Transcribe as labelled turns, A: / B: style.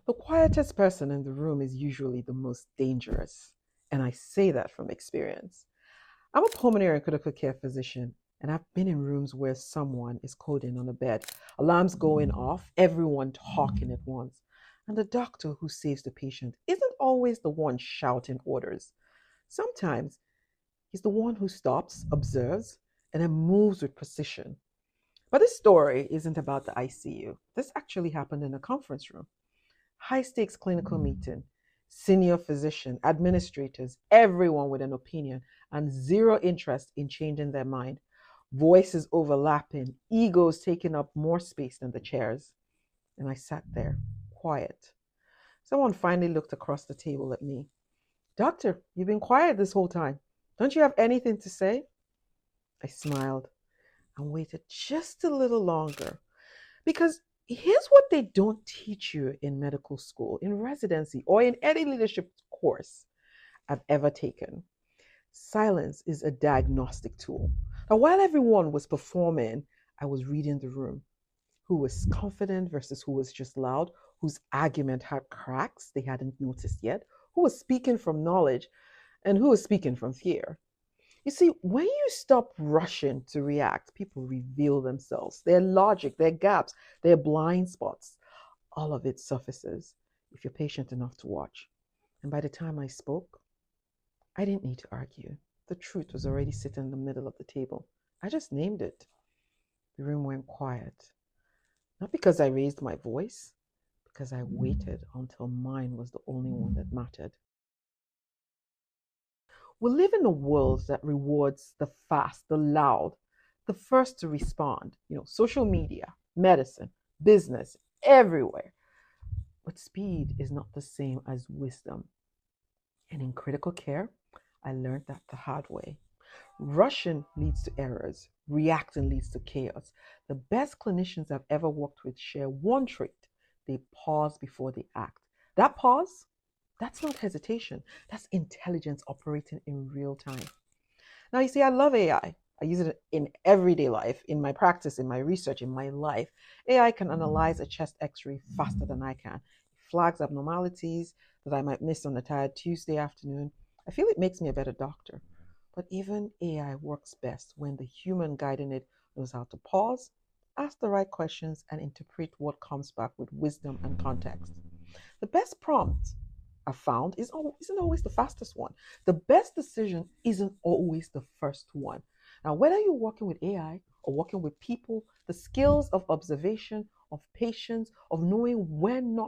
A: The quietest person in the room is usually the most dangerous. And I say that from experience. I'm a pulmonary and critical care physician, and I've been in rooms where someone is coding on a bed, alarms going off, everyone talking at once. And the doctor who saves the patient isn't always the one shouting orders. Sometimes he's the one who stops, observes, and then moves with precision. But this story isn't about the ICU. This actually happened in a conference room. High stakes clinical meeting, senior physician, administrators, everyone with an opinion and zero interest in changing their mind. Voices overlapping, egos taking up more space than the chairs. And I sat there, quiet. Someone finally looked across the table at me. Doctor, you've been quiet this whole time. Don't you have anything to say? I smiled and waited just a little longer. Because here's what they don't teach you in medical school, in residency, or in any leadership course I've ever taken. Silence is a diagnostic tool. Now, while everyone was performing, I was reading the room. Who was confident versus who was just loud, whose argument had cracks they hadn't noticed yet, who was speaking from knowledge, and who was speaking from fear. You see, when you stop rushing to react, people reveal themselves, their logic, their gaps, their blind spots. All of it surfaces if you're patient enough to watch. And by the time I spoke, I didn't need to argue. The truth was already sitting in the middle of the table. I just named it. The room went quiet. Not because I raised my voice, because I waited until mine was the only one that mattered. We live in a world that rewards the fast, the loud, the first to respond. Social media, medicine, business, everywhere. But speed is not the same as wisdom. And in critical care, I learned that the hard way. Rushing leads to errors, reacting leads to chaos. The best clinicians I've ever worked with share one trait: they pause before they act. That pause, that's not hesitation, that's intelligence operating in real time. Now, you see, I love AI. I use it in everyday life, in my practice, in my research, in my life. AI can analyze a chest x ray faster than I can. It flags abnormalities that I might miss on a tired Tuesday afternoon. I feel it makes me a better doctor. But even AI works best when the human guiding it knows how to pause, ask the right questions, and interpret what comes back with wisdom and context. The best prompt I found isn't always the fastest one. The best decision isn't always the first one. Now, whether you're working with AI or working with people, the skills of observation, of patience, of knowing when not